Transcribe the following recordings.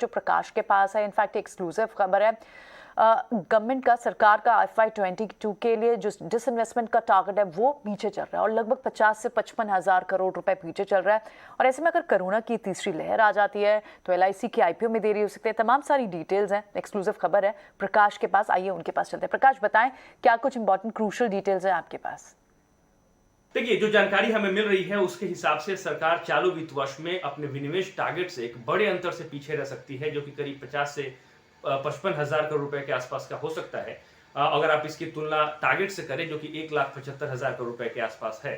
जो प्रकाश के पास है। इनफैक्ट एक्सक्लूसिव खबर है, गवर्नमेंट का, सरकार का FY22 के लिए जो डिसइन्वेस्टमेंट का टारगेट है वो पीछे चल रहा है और लगभग 50 से 55 हज़ार करोड़ रुपए पीछे चल रहा है। और ऐसे में अगर कोरोना की तीसरी लहर आ जाती है तो LIC की IPO में देरी हो सकती है। तमाम सारी डिटेल्स हैं, एक्सक्लूसिव खबर है प्रकाश के पास। आइए उनके पास चलते हैं। प्रकाश, बताएं क्या कुछ इंपॉर्टेंट क्रूशियल डिटेल्स हैं आपके पास? देखिए, जो जानकारी हमें मिल रही है उसके हिसाब से सरकार चालू वित्त वर्ष में अपने विनिवेश टारगेट से एक बड़े अंतर से पीछे रह सकती है, जो कि करीब 50 से 55 हजार करोड़ रुपए के आसपास का हो सकता है। अगर आप इसकी तुलना टारगेट से करें जो कि 1,75,000 करोड़ रुपए के आसपास है,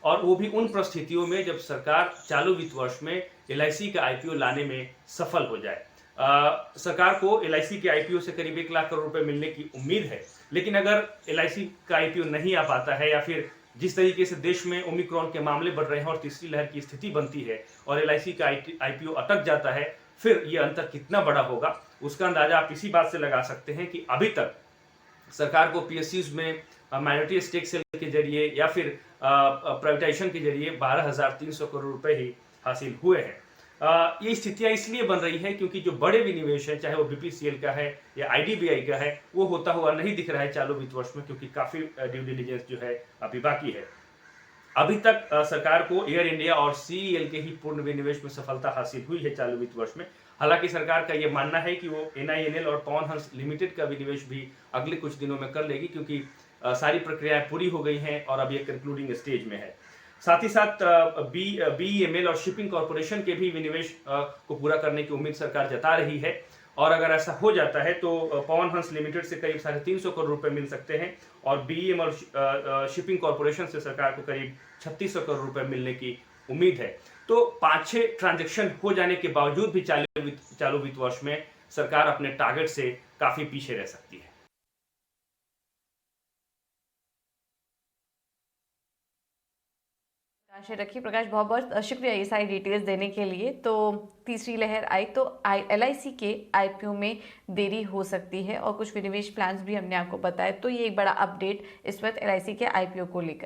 और वो भी उन परिस्थितियों में जब सरकार चालू वित्त वर्ष में LIC का IPO लाने में सफल हो जाए। सरकार को LIC के IPO से करीब 1 लाख करोड़ रुपए मिलने की उम्मीद है, लेकिन अगर LIC का IPO नहीं आ पाता है या फिर जिस तरीके से देश में ओमिक्रॉन के मामले बढ़ रहे हैं और तीसरी लहर की स्थिति बनती है और LIC का IPO अटक जाता है, फिर ये अंतर कितना बड़ा होगा उसका अंदाजा आप इसी बात से लगा सकते हैं कि अभी तक सरकार को PSUs में माइनॉरिटी स्टेक सेल के जरिए या फिर प्राइवेटाइजेशन के जरिए 12,300 करोड़ रुपए ही हासिल हुए हैं। ये स्थितियां इसलिए बन रही है क्योंकि जो बड़े विनिवेश है, चाहे वो BPCL का है या IDBI का है, वो होता हुआ नहीं दिख रहा है चालू वित्त वर्ष में, क्योंकि काफी ड्यू डिलिजेंस जो है अभी बाकी है। अभी तक सरकार को एयर इंडिया और CEL के ही पूर्ण विनिवेश में सफलता हासिल हुई है चालू वित्त वर्ष में। हालांकि सरकार का यह मानना है कि वो NINL और पवन हंस लिमिटेड का विनिवेश भी अगले कुछ दिनों में कर लेगी, क्योंकि सारी प्रक्रियाएं पूरी हो गई हैं और अब ये कंक्लूडिंग स्टेज में है। साथ ही साथ BEML और शिपिंग कॉर्पोरेशन के भी विनिवेश को पूरा करने की उम्मीद सरकार जता रही है, और अगर ऐसा हो जाता है तो पवन हंस लिमिटेड से करीब 350 करोड़ रुपए मिल सकते हैं और BEML और शिपिंग कॉर्पोरेशन से सरकार को करीब 3600 करोड़ रुपए मिलने की उम्मीद है। तो 5-6 ट्रांजैक्शन हो जाने के बावजूद भी चालू वित्त वर्ष में सरकार अपने टारगेट से काफी पीछे रह सकती है। रखिए प्रकाश, बहुत बहुत शुक्रिया ये सारी डिटेल्स देने के लिए। तो तीसरी लहर आई तो LIC के IPO में देरी हो सकती है और कुछ विनिवेश प्लान्स भी हमने आपको बताए। तो ये एक बड़ा अपडेट इस वक्त LIC के IPO को लेकर।